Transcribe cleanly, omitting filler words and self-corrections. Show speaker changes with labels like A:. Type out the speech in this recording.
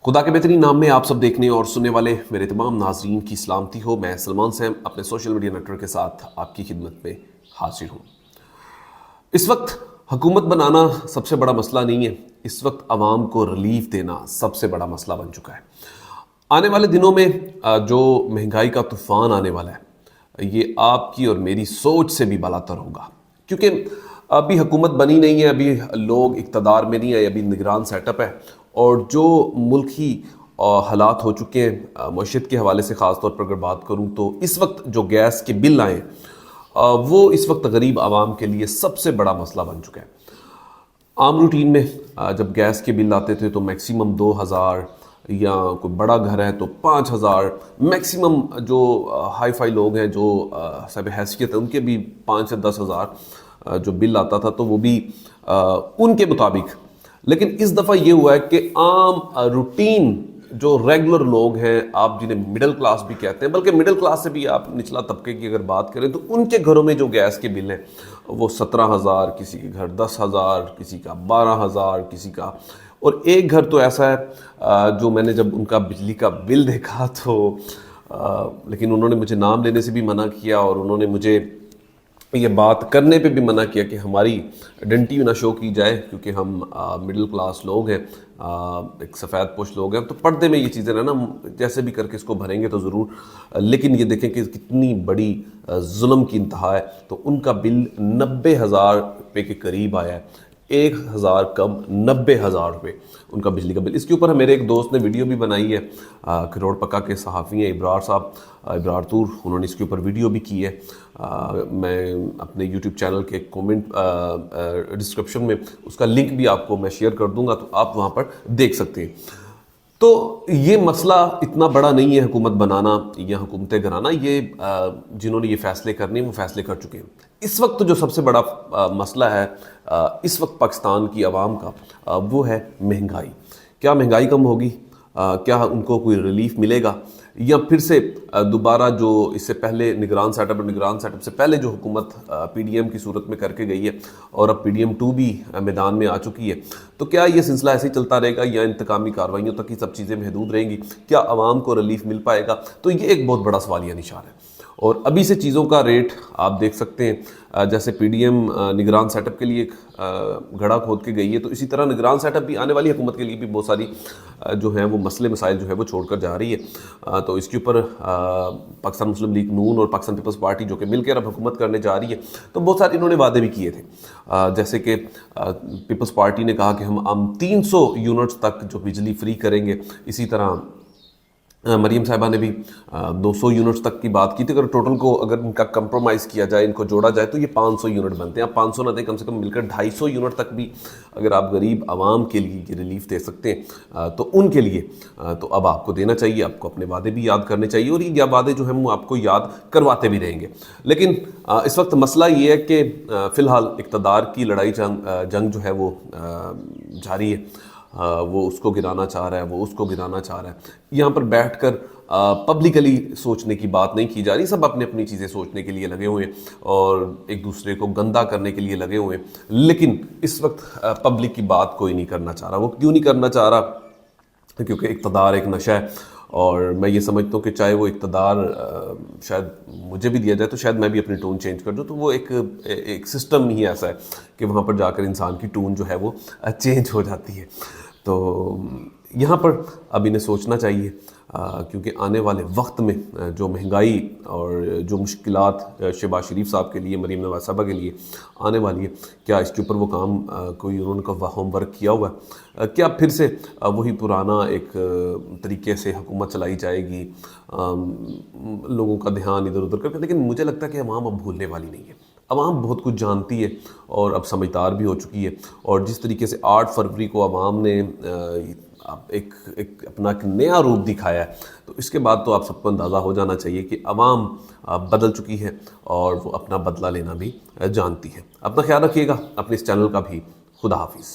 A: खुदा के बेहतरीन नाम में आप सब देखने और सुनने वाले मेरे तमाम नाजरीन की सलामती हो। मैं सलमान सैम अपने सोशल मीडिया नेटवर्क के साथ आपकी खिदमत में हाजिर हूँ। इस वक्त हुकूमत बनाना सबसे बड़ा मसला नहीं है, इस वक्त आवाम को रिलीफ देना सबसे बड़ा मसला बन चुका है। आने वाले दिनों में जो महंगाई का तूफान आने वाला है, ये आपकी और मेरी सोच से भी बलातर होगा, क्योंकि अभी हुकूमत बनी नहीं है, अभी लोग इक़्तिदार में नहीं है, अभी निगरान सेटअप है। और जो मुल्की हालात हो चुके हैं मईशत के हवाले से ख़ास तौर पर अगर बात करूं तो इस वक्त जो गैस के बिल आए वो इस वक्त गरीब आवाम के लिए सबसे बड़ा मसला बन चुका है। आम रूटीन में जब गैस के बिल आते थे तो मैक्सिमम 2000, या कोई बड़ा घर है तो 5000, मैक्सिमम जो हाई फाई लोग हैं जो सब हैसियत है उनके भी 5 से 10,000 जो बिल आता था, तो वो भी उनके मुताबिक। लेकिन इस दफ़ा ये हुआ है कि आम रूटीन जो रेगुलर लोग हैं, आप जिन्हें मिडिल क्लास भी कहते हैं, बल्कि मिडिल क्लास से भी आप निचला तबके की अगर बात करें तो उनके घरों में जो गैस के बिल हैं वो 17,000, किसी के घर 10,000, किसी का 12,000, किसी का। और एक घर तो ऐसा है जो मैंने जब उनका बिजली का बिल देखा तो लेकिन उन्होंने मुझे नाम लेने से भी मना किया और उन्होंने मुझे ये बात करने पे भी मना किया कि हमारी आइडेंटिटी ना शो की जाए, क्योंकि हम मिडिल क्लास लोग हैं, एक सफ़ेद पोश लोग हैं, तो पर्दे में ये चीज़ें ना जैसे भी करके इसको भरेंगे तो ज़रूर। लेकिन ये देखें कि कितनी बड़ी जुल्म की इंतहा है। तो उनका बिल 90,000 रुपये के करीब आया है, 1,000 कम 90,000 रुपये उनका बिजली का बिल। इसके ऊपर मेरे एक दोस्त ने वीडियो भी बनाई है, करोड़ पक्का के सहाफ़ी हैं इब्रार साहब, इब्रार तूर, उन्होंने इसके ऊपर वीडियो भी की है। मैं अपने यूट्यूब चैनल के कमेंट डिस्क्रिप्शन में उसका लिंक भी आपको मैं शेयर कर दूंगा, तो आप वहाँ पर देख सकते हैं। तो ये मसला इतना बड़ा नहीं है हुकूमत बनाना या हुकूमतें कराना, ये जिन्होंने ये फ़ैसले करने वो फ़ैसले कर चुके हैं। इस वक्त जो सबसे बड़ा मसला है इस वक्त पाकिस्तान की आवाम का वो है महंगाई। क्या महंगाई कम होगी? क्या उनको कोई रिलीफ मिलेगा, या फिर से दोबारा जो इससे पहले निगरान सेटअप से पहले जो हुकूमत PDM की सूरत में करके गई है और अब PDM 2 भी मैदान में आ चुकी है, तो क्या ये सिलसिला ऐसे ही चलता रहेगा या इंतकामी कार्रवाइयों तक ही सब चीज़ें महदूद रहेंगी? क्या आवाम को रिलीफ मिल पाएगा? तो ये एक बहुत बड़ा सवालिया निशान है। और अभी से चीज़ों का रेट आप देख सकते हैं, जैसे PDM निगरान सेटअप के लिए एक गड़ा खोद के गई है, तो इसी तरह निगरान सेटअप भी आने वाली हुकूमत के लिए भी बहुत सारी जो है वो मसले मसाइल जो है वो छोड़कर जा रही है। तो इसके ऊपर पाकिस्तान मुस्लिम लीग नून और पाकिस्तान पीपल्स पार्टी जो कि मिलकर अब हुकूमत करने जा रही है, तो बहुत सारे इन्होंने वादे भी किए थे। जैसे कि पीपल्स पार्टी ने कहा कि हम 300 यूनिट्स तक जो बिजली फ्री करेंगे। इसी तरह मरीम साहिबा ने भी 200 यूनिट्स तक की बात की थी। अगर टोटल को अगर इनका कंप्रोमाइज़ किया जाए, इनको जोड़ा जाए, तो ये 500 यूनिट बनते हैं। आप 500 ना दें, कम से कम मिलकर 250 यूनिट तक भी अगर आप गरीब आवाम के लिए ये रिलीफ दे सकते हैं तो उनके लिए तो अब आपको देना चाहिए। आपको अपने वादे भी याद करने चाहिए और ये वादे जो हैं वो आपको याद करवाते भी रहेंगे। लेकिन इस वक्त मसला ये है कि फ़िलहाल इक़्तिदार की लड़ाई जंग जो है वो जारी है। वो उसको गिराना चाह रहा है, वो उसको गिराना चाह रहा है। यहाँ पर बैठकर पब्लिकली सोचने की बात नहीं की जा रही। सब अपनी अपनी चीज़ें सोचने के लिए लगे हुए हैं और एक दूसरे को गंदा करने के लिए लगे हुए हैं। लेकिन इस वक्त पब्लिक की बात कोई नहीं करना चाह रहा। वो क्यों नहीं करना चाह रहा? क्योंकि इक़्तिदार एक नशा है और मैं ये समझता हूँ कि चाहे वो इक़्तिदार शायद मुझे भी दिया जाए तो शायद मैं भी अपनी टोन चेंज कर दूँ। तो वो एक सिस्टम ही ऐसा है कि वहाँ पर जाकर इंसान की टोन जो है वो चेंज हो जाती है। तो यहाँ पर अब इन्हें सोचना चाहिए, क्योंकि आने वाले वक्त में जो महंगाई और जो मुश्किलात शहबाज शरीफ साहब के लिए, मरीम नवाज़ साहबा के लिए आने वाली है, क्या इसके ऊपर वो काम कोई उन्होंने होमवर्क किया हुआ है? क्या फिर से वही पुराना एक तरीके से हुकूमत चलाई जाएगी, लोगों का ध्यान इधर उधर करके? लेकिन मुझे लगता है कि अवाम अब भूलने वाली नहीं है। अवाम बहुत कुछ जानती है और अब समझदार भी हो चुकी है। और जिस तरीके से 8 फरवरी को अवाम ने एक अपना एक नया रूप दिखाया है, तो इसके बाद तो आप सबको अंदाज़ा हो जाना चाहिए कि अवाम बदल चुकी है और वो अपना बदला लेना भी जानती है। अपना ख्याल रखिएगा, अपने इस चैनल का भी। खुदा हाफिज़।